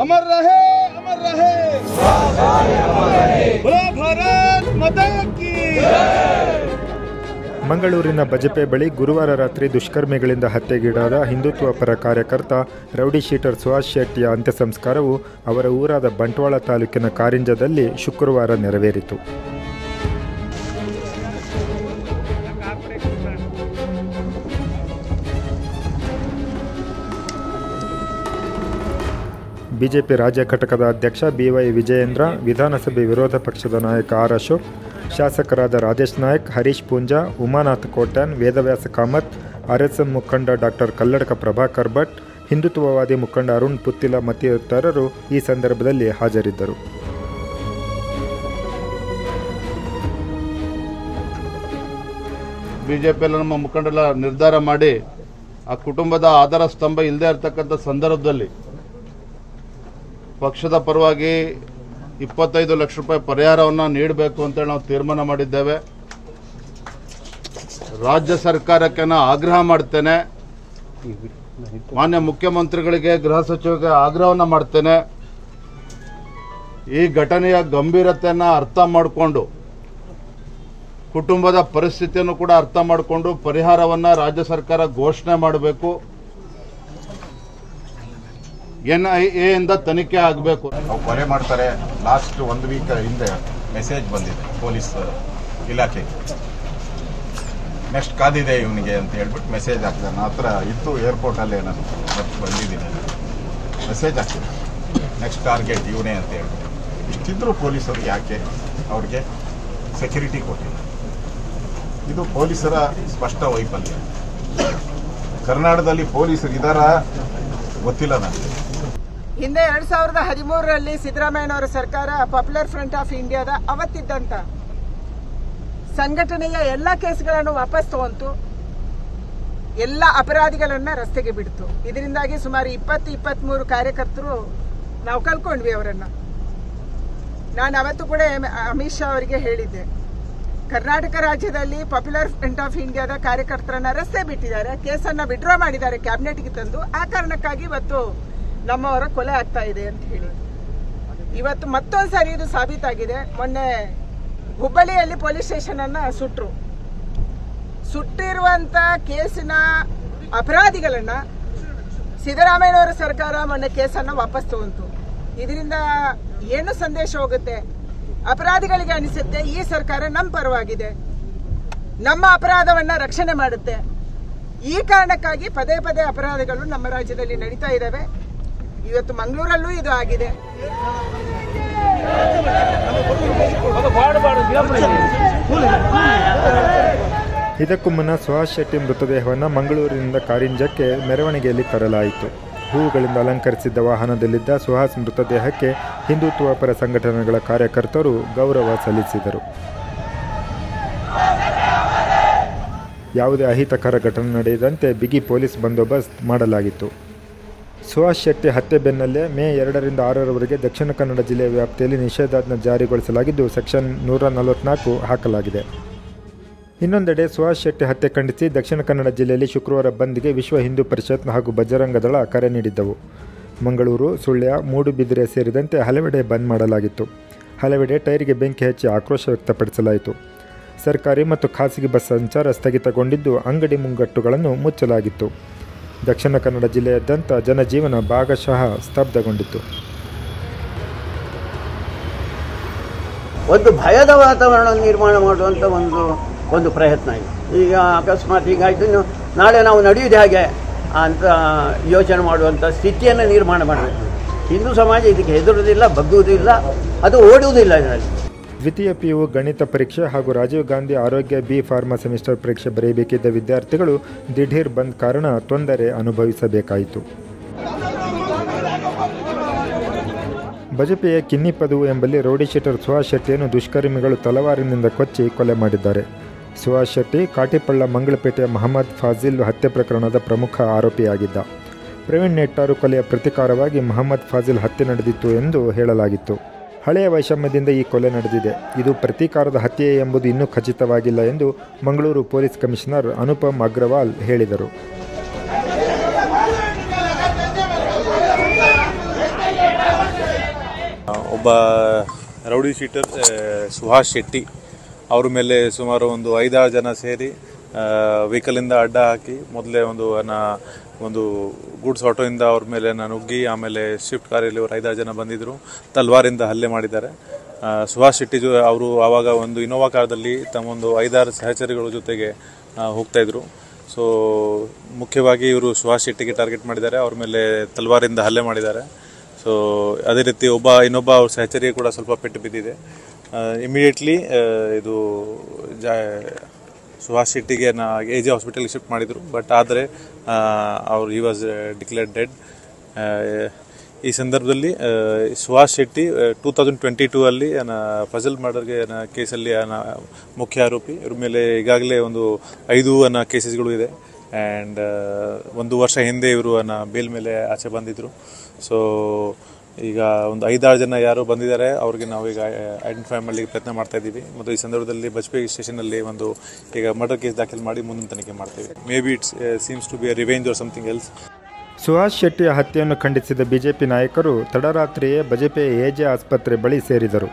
अमर रहे बोलो भारत माता की। ಮಂಗಳೂರಿನ ಬಜಪೆ ಬಳಿ ಗುರುವಾರ ರಾತ್ರಿ ದುಷ್ಕರ್ಮಿಗಳಿಂದ ಹತ್ಯೆಗೀಡಾದ ಹಿಂದುತ್ವ ಪರ ಕಾರ್ಯಕರ್ತ ರೌಡಿ ಶೀಟರ್ ಸುಹಾಸ್ ಶೆಟ್ಟಿಯ ಅಂತ್ಯ ಸಂಸ್ಕಾರವು ಅವರ ಊರಾದ ಬಂಟ್ವಾಳ ತಾಲೂಕಿನ ಕಾರಿಂಜದಲ್ಲಿ ಶುಕ್ರವಾರ ನೆರವೇರಿತು. ಬಿಜೆಪಿ ರಾಜ್ಯ ಘಟಕದ ಅಧ್ಯಕ್ಷ BY ವಿಜಯೇಂದ್ರ, ವಿಧಾನಸಭೆ ವಿರೋಧ ಪಕ್ಷದ ನಾಯಕ R ಅಶೋಕ್, ಶಾಸಕರಾದ ರಾಜೇಶ್ ನಾಯಕ್, ಹರೀಶ್ ಪೂಂಜಾ, ಉಮಾನಾಥ್ ಕೋಟ್ಯಾನ್, ವೇದವ್ಯಾಸ ಕಾಮತ್, RSM ಮುಖಂಡ ಡಾಕ್ಟರ್ ಕಲ್ಲಡ್ಕ ಪ್ರಭಾಕರ್ ಭಟ್, ಹಿಂದುತ್ವವಾದಿ ಮುಖಂಡ ಅರುಣ್ ಪುತ್ತಿಲ ಮತ್ತಿತರರು ಈ ಸಂದರ್ಭದಲ್ಲಿ ಹಾಜರಿದ್ದರು. ಬಿಜೆಪಿಯಲ್ಲಿ ನಮ್ಮ ಮುಖಂಡರ ನಿರ್ಧಾರ ಮಾಡಿ ಆ ಕುಟುಂಬದ ಆಧಾರ ಸ್ತಂಭ ಇಲ್ಲದೆ ಇರತಕ್ಕಂಥ ಸಂದರ್ಭದಲ್ಲಿ ಪಕ್ಷದ ಪರವಾಗಿ 25 ಲಕ್ಷ ರೂಪಾಯಿ ಪರಿಹಾರವನ್ನು ನೀಡಬೇಕು ಅಂತೇಳಿ ನಾವು ತೀರ್ಮಾನ ಮಾಡಿದ್ದೇವೆ. ರಾಜ್ಯ ಸರ್ಕಾರಕ್ಕೆ ಆಗ್ರಹ ಮಾಡ್ತೇನೆ, ಮಾನ್ಯ ಮುಖ್ಯಮಂತ್ರಿಗಳಿಗೆ, ಗೃಹ ಸಚಿವರಿಗೆ ಆಗ್ರಹವನ್ನು ಮಾಡ್ತೇನೆ. ಈ ಘಟನೆಯ ಗಂಭೀರತೆಯನ್ನು ಅರ್ಥ ಮಾಡಿಕೊಂಡು, ಕುಟುಂಬದ ಪರಿಸ್ಥಿತಿಯನ್ನು ಕೂಡ ಅರ್ಥ ಮಾಡಿಕೊಂಡು ಪರಿಹಾರವನ್ನು ರಾಜ್ಯ ಸರ್ಕಾರ ಘೋಷಣೆ ಮಾಡಬೇಕು. NIA ಇಂದ ತನಿಖೆ ಆಗಬೇಕು. ನಾವು ಕೊಲೆ ಮಾಡ್ತಾರೆ. ಲಾಸ್ಟ್ 1 ವೀಕ್ ಹಿಂದೆ ಮೆಸೇಜ್ ಬಂದಿದೆ ಪೊಲೀಸ್ ಇಲಾಖೆಗೆ, ನೆಕ್ಸ್ಟ್ ಕಾದಿದೆ ಇವನಿಗೆ ಅಂತ ಹೇಳ್ಬಿಟ್ಟು ಮೆಸೇಜ್ ಹಾಕ್ತಾರೆ. ನನ್ನ ಹತ್ರ ಇತ್ತು ಏರ್ಪೋರ್ಟಲ್ಲೇ, ನಾನು ಬಂದಿದ್ದೀನಿ, ಮೆಸೇಜ್ ಹಾಕ್ತೀನಿ, ನೆಕ್ಸ್ಟ್ ಟಾರ್ಗೆಟ್ ಇವನೇ ಅಂತ ಹೇಳ್ಬಿಟ್ಟು. ಇಷ್ಟಿದ್ರು ಪೊಲೀಸರು ಯಾಕೆ ಅವ್ರಿಗೆ ಸೆಕ್ಯೂರಿಟಿ ಕೊಟ್ಟಿಲ್ಲ? ಇದು ಪೊಲೀಸರ ಸ್ಪಷ್ಟ ವೈಫಲ್ಯ. ಕರ್ನಾಟಕದಲ್ಲಿ ಪೊಲೀಸರು ಇದಾರ ಗೊತ್ತಿಲ್ಲ ನನಗೆ. ಹಿಂದೆ 2013ರಲ್ಲಿ ಸಿದ್ದರಾಮಯ್ಯನವರ ಸರ್ಕಾರ ಪಾಪ್ಯುಲರ್ ಫ್ರಂಟ್ ಆಫ್ ಇಂಡಿಯಾದ ಅವತ್ತಿದ್ದಂತ ಸಂಘಟನೆಯ ಎಲ್ಲ ಕೇಸ್ಗಳನ್ನು ವಾಪಸ್ ತಗೊಂತು, ಎಲ್ಲ ಅಪರಾಧಿಗಳನ್ನ ರಸ್ತೆಗೆ ಬಿಡ್ತು. ಇದರಿಂದಾಗಿ ಸುಮಾರು 20-23 ಕಾರ್ಯಕರ್ತರು ನಾವು ಕಳ್ಕೊಂಡ್ವಿ ಅವರನ್ನ. ನಾನು ಅವತ್ತು ಕೂಡ ಅಮಿತ್ ಶಾ ಅವರಿಗೆ ಹೇಳಿದ್ದೆ, ಕರ್ನಾಟಕ ರಾಜ್ಯದಲ್ಲಿ ಪಾಪ್ಯುಲರ್ ಫ್ರಂಟ್ ಆಫ್ ಇಂಡಿಯಾದ ಕಾರ್ಯಕರ್ತರನ್ನ ರಸ್ತೆ ಬಿಟ್ಟಿದ್ದಾರೆ, ಕೇಸನ್ನ ವಿಡ್ರಾ ಮಾಡಿದ್ದಾರೆ ಕ್ಯಾಬಿನೆಟ್ಗೆ ತಂದು. ಆ ಕಾರಣಕ್ಕಾಗಿ ಇವತ್ತು ನಮ್ಮವರ ಕೊಲೆ ಆಗ್ತಾ ಇದೆ ಅಂತ ಹೇಳಿ ಇವತ್ತು ಮತ್ತೊಂದು ಸಾರಿ ಇದು ಸಾಬೀತಾಗಿದೆ. ಮೊನ್ನೆ ಹುಬ್ಬಳ್ಳಿಯಲ್ಲಿ ಪೊಲೀಸ್ ಸ್ಟೇಷನ್ ಅನ್ನ ಸುಟ್ಟಿರುವಂತ ಕೇಸಿನ ಅಪರಾಧಿಗಳನ್ನ ಸಿದ್ದರಾಮಯ್ಯನವರ ಸರ್ಕಾರ ಮೊನ್ನೆ ಕೇಸನ್ನ ವಾಪಸ್ ತಗೊಂತು. ಇದರಿಂದ ಏನು ಸಂದೇಶ ಹೋಗುತ್ತೆ? ಅಪರಾಧಿಗಳಿಗೆ ಅನಿಸುತ್ತೆ ಈ ಸರ್ಕಾರ ನಮ್ಮ ಪರವಾಗಿದೆ, ನಮ್ಮ ಅಪರಾಧವನ್ನ ರಕ್ಷಣೆ ಮಾಡುತ್ತೆ. ಈ ಕಾರಣಕ್ಕಾಗಿ ಪದೇ ಪದೇ ಅಪರಾಧಗಳು ನಮ್ಮ ರಾಜ್ಯದಲ್ಲಿ ನಡೀತಾ ಇದ್ದಾವೆ. ಇವತ್ತು ಮಂಗಳೂರಲ್ಲೂ ಇದು ಆಗಿದೆ. ಇದಕ್ಕೂ ಮುನ್ನ ಸುಹಾಸ್ ಶೆಟ್ಟಿ ಮೃತದೇಹವನ್ನು ಮಂಗಳೂರಿನಿಂದ ಕಾರಿಂಜಕ್ಕೆ ಮೆರವಣಿಗೆಯಲ್ಲಿ ತರಲಾಯಿತು. ಹೂವುಗಳಿಂದ ಅಲಂಕರಿಸಿದ್ದ ವಾಹನದಲ್ಲಿದ್ದ ಸುಹಾಸ್ ಮೃತದೇಹಕ್ಕೆ ಹಿಂದುತ್ವ ಪರ ಸಂಘಟನೆಗಳ ಕಾರ್ಯಕರ್ತರು ಗೌರವ ಸಲ್ಲಿಸಿದರು. ಯಾವುದೇ ಅಹಿತಕರ ಘಟನೆ ನಡೆಯದಂತೆ ಬಿಗಿ ಪೊಲೀಸ್ ಬಂದೋಬಸ್ತ್ ಮಾಡಲಾಗಿತ್ತು. ಸುಹಾಸ್ ಶೆಟ್ಟಿ ಹತ್ಯೆ ಬೆನ್ನಲ್ಲೇ ಮೇ 2ರಿಂದ 6ರವರೆಗೆ ದಕ್ಷಿಣ ಕನ್ನಡ ಜಿಲ್ಲೆಯ ವ್ಯಾಪ್ತಿಯಲ್ಲಿ ನಿಷೇಧಾಜ್ಞೆ ಜಾರಿಗೊಳಿಸಲಾಗಿದ್ದು ಸೆಕ್ಷನ್ 144 ಹಾಕಲಾಗಿದೆ. ಇನ್ನೊಂದೆಡೆ ಸುಹಾಸ್ ಶೆಟ್ಟಿ ಹತ್ಯೆ ಖಂಡಿಸಿ ದಕ್ಷಿಣ ಕನ್ನಡ ಜಿಲ್ಲೆಯಲ್ಲಿ ಶುಕ್ರವಾರ ಬಂದ್ಗೆ ವಿಶ್ವ ಹಿಂದೂ ಪರಿಷತ್ ಹಾಗೂ ಬಜರಂಗ ದಳ ಕರೆ ನೀಡಿದ್ದವು. ಮಂಗಳೂರು, ಸುಳ್ಯ, ಮೂಡುಬಿದಿರೆ ಸೇರಿದಂತೆ ಹಲವೆಡೆ ಬಂದ್ ಮಾಡಲಾಗಿತ್ತು. ಹಲವೆಡೆ ಟೈರಿಗೆ ಬೆಂಕಿ ಹಚ್ಚಿ ಆಕ್ರೋಶ ವ್ಯಕ್ತಪಡಿಸಲಾಯಿತು. ಸರ್ಕಾರಿ ಮತ್ತು ಖಾಸಗಿ ಬಸ್ ಸಂಚಾರ ಸ್ಥಗಿತಗೊಂಡಿದ್ದು ಅಂಗಡಿ ಮುಂಗಟ್ಟುಗಳನ್ನು ಮುಚ್ಚಲಾಗಿತ್ತು. ದಕ್ಷಿಣ ಕನ್ನಡ ಜಿಲ್ಲೆಯಾದ್ಯಂತ ಜನಜೀವನ ಭಾಗಶಃ ಸ್ತಬ್ಧಗೊಂಡಿತ್ತು. ಒಂದು ಭಯದ ವಾತಾವರಣ ನಿರ್ಮಾಣ ಮಾಡುವಂಥ ಒಂದು ಪ್ರಯತ್ನ ಇದೆ. ಈಗ ಅಕಸ್ಮಾತ್ ಹೀಗಾಯಿತು, ನಾಳೆ ನಾವು ನಡೆಯುವುದು ಹೇಗೆ ಅಂತ ಯೋಚನೆ ಮಾಡುವಂಥ ಸ್ಥಿತಿಯನ್ನು ನಿರ್ಮಾಣ ಮಾಡಬೇಕು. ಹಿಂದೂ ಸಮಾಜ ಇದಕ್ಕೆ ಹೆದರುವುದಿಲ್ಲ, ಬಗ್ಗುವುದಿಲ್ಲ, ಅದು ಓಡುವುದಿಲ್ಲ. ಇದರಲ್ಲಿ ದ್ವಿತೀಯ PU ಗಣಿತ ಪರೀಕ್ಷೆ ಹಾಗೂ ರಾಜೀವ್ ಗಾಂಧಿ ಆರೋಗ್ಯ B ಫಾರ್ಮಾ ಸೆಮಿಸ್ಟರ್ ಪರೀಕ್ಷೆ ಬರೆಯಬೇಕಿದ್ದ ವಿದ್ಯಾರ್ಥಿಗಳು ದಿಢೀರ್ ಬಂದ್ ಕಾರಣ ತೊಂದರೆ ಅನುಭವಿಸಬೇಕಾಯಿತು. ಬಜಪೆಯ ಕಿನ್ನಿಪದು ಎಂಬಲ್ಲಿ ರೌಡಿ ಶೀಟರ್ ಸುಹಾಸ್ ಶೆಟ್ಟಿಯನ್ನು ದುಷ್ಕರ್ಮಿಗಳು ತಲವಾರಿನಿಂದ ಕೊಚ್ಚಿ ಕೊಲೆ ಮಾಡಿದ್ದಾರೆ. ಸುಹಾಸ್ ಶೆಟ್ಟಿ ಕಾಟಿಪಳ್ಳ ಮಂಗಳಪೇಟೆಯ ಮಹಮ್ಮದ್ ಫಾಜಿಲ್ ಹತ್ಯೆ ಪ್ರಕರಣದ ಪ್ರಮುಖ ಆರೋಪಿಯಾಗಿದ್ದ. ಪ್ರವೀಣ್ ನೆಟ್ಟಾರು ಕೊಲೆಯ ಪ್ರತೀಕಾರವಾಗಿ ಮಹಮ್ಮದ್ ಫಾಜಿಲ್ ಹತ್ಯೆ ನಡೆದಿತ್ತು ಎಂದು ಹೇಳಲಾಗಿತ್ತು. ಹಳೆಯ ವೈಷಮ್ಯದಿಂದ ಈ ಕೊಲೆ ನಡೆದಿದೆ. ಇದು ಪ್ರತೀಕಾರದ ಹತ್ಯೆ ಎಂಬುದು ಇನ್ನೂ ಖಚಿತವಾಗಿಲ್ಲ ಎಂದು ಮಂಗಳೂರು ಪೊಲೀಸ್ ಕಮಿಷನರ್ ಅನುಪಮ್ ಅಗ್ರವಾಲ್ ಹೇಳಿದರು. ಒಬ್ಬ ರೌಡಿ ಶೀಟರ್ ಸುಹಾಸ್ ಶೆಟ್ಟಿ ಅವ್ರ ಮೇಲೆ ಸುಮಾರು ಒಂದು 5-6 ಜನ ಸೇರಿ ವೆಹಿಕಲಿಂದ ಅಡ್ಡ ಹಾಕಿ ಮೊದಲೇ ಒಂದು ಗೂಡ್ಸ್ ಆಟೋಯಿಂದ ಅವ್ರ ಮೇಲೆ ನುಗ್ಗಿ ಆಮೇಲೆ ಸ್ವಿಫ್ಟ್ ಕಾರಲ್ಲಿ ಅವರು 5-6 ಜನ ಬಂದಿದ್ದರು, ತಲ್ವಾರಿಂದ ಹಲ್ಲೆ ಮಾಡಿದ್ದಾರೆ. ಸುಹಾಸ್ ಶೆಟ್ಟಿ ಅವರು ಆವಾಗ ಒಂದು ಇನೋವಾ ಕಾರ್ದಲ್ಲಿ ತಮ್ಮೊಂದು 5-6 ಸಹಚರಿಗಳ ಜೊತೆಗೆ ಹೋಗ್ತಾಯಿದ್ರು. ಸೊ ಮುಖ್ಯವಾಗಿ ಇವರು ಸುಹಾಸ್ ಶೆಟ್ಟಿಗೆ ಟಾರ್ಗೆಟ್ ಮಾಡಿದ್ದಾರೆ, ಅವ್ರ ಮೇಲೆ ತಲ್ವಾರಿಂದ ಹಲ್ಲೆ ಮಾಡಿದ್ದಾರೆ. ಸೊ ಅದೇ ರೀತಿ ಇನ್ನೊಬ್ಬ ಅವ್ರ ಸಹಚರಿಗೆ ಕೂಡ ಸ್ವಲ್ಪ ಪೆಟ್ಟು ಬಿದ್ದಿದೆ. ಇಮಿಡಿಯೇಟ್ಲಿ ಇದು ಸುಹಾಸ್ ಶೆಟ್ಟಿಗೆ AJ ಹಾಸ್ಪಿಟಲ್ಗೆ ಶಿಫ್ಟ್ ಮಾಡಿದರು. ಬಟ್ ಆದರೆ ಹಿ ವಾಸ್ ಡಿಕ್ಲೇರ್ಡ್ ಡೆಡ್. ಈ ಸಂದರ್ಭದಲ್ಲಿ ಸುಹಾಸ್ ಶೆಟ್ಟಿ 2022 ಫಜಲ್ ಮರ್ಡರ್ಗೆ ಕೇಸಲ್ಲಿ ಮುಖ್ಯ ಆರೋಪಿ. ಇವ್ರ ಮೇಲೆ ಈಗಾಗಲೇ ಒಂದು 5 ಕೇಸಸ್ಗಳು ಇದೆ. ಆ್ಯಂಡ್ 1 ವರ್ಷ ಹಿಂದೆ ಇವರು ಬೇಲ್ ಮೇಲೆ ಆಚೆ ಬಂದಿದ್ದರು. ಸೊ ಈಗ ಒಂದು 5-6 ಜನ ಯಾರು ಬಂದಿದ್ದಾರೆ ಅವ್ರಿಗೆ ನಾವೀಗ ಐಡೆಂಟಿಫೈ ಮಾಡಲಿಕ್ಕೆ ಪ್ರಯತ್ನ ಮಾಡ್ತಾ ಇದ್ದೀವಿ. ಮತ್ತು ಈ ಸಂದರ್ಭದಲ್ಲಿ ಬಜ್ಪೆ ಸ್ಟೇಷನಲ್ಲಿ ಈಗ ಮರ್ಡರ್ ಕೇಸ್ ದಾಖಲು ಮಾಡಿ ಮುಂದಿನ ತನಿಖೆ ಮಾಡ್ತೇವೆ. May be it's seems to be a revenge or something else. Suhas ಶೆಟ್ಟಿಯ ಹತ್ಯೆಯನ್ನು ಖಂಡಿಸಿದ ಬಿಜೆಪಿ ನಾಯಕರು ತಡರಾತ್ರಿಯೇ ಬಜಪೆ AJ ಆಸ್ಪತ್ರೆ ಬಳಿ ಸೇರಿದರು.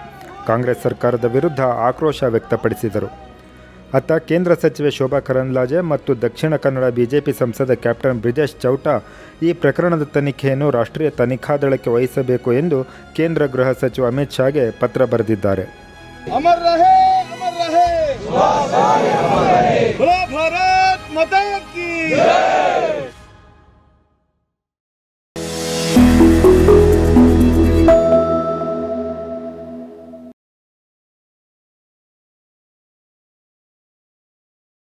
ಕಾಂಗ್ರೆಸ್ ಸರ್ಕಾರದ ವಿರುದ್ಧ ಆಕ್ರೋಶ ವ್ಯಕ್ತಪಡಿಸಿದರು. ಅತ್ತ ಕೇಂದ್ರ ಸಚಿವೆ ಶೋಭಾ ಕರಂದ್ಲಾಜೆ ಮತ್ತು ದಕ್ಷಿಣ ಕನ್ನಡ ಬಿಜೆಪಿ ಸಂಸದ ಕ್ಯಾಪ್ಟನ್ ಬ್ರಿಜೇಶ್ ಚೌಟಾ ಈ ಪ್ರಕರಣದ ತನಿಖೆಯನ್ನು ರಾಷ್ಟ್ರೀಯ ತನಿಖಾ ದಳಕ್ಕೆ ವಹಿಸಬೇಕು ಎಂದು ಕೇಂದ್ರ ಗೃಹ ಸಚಿವ ಅಮಿತ್ ಶಾಗೆ ಪತ್ರ ಬರೆದಿದ್ದಾರೆ. ಅಮರ್ ರಹೇ ಅಮರ್ ರಹೇ, ಭಾರತ್ ಮಾತಾ ಕಿ ಜೈ.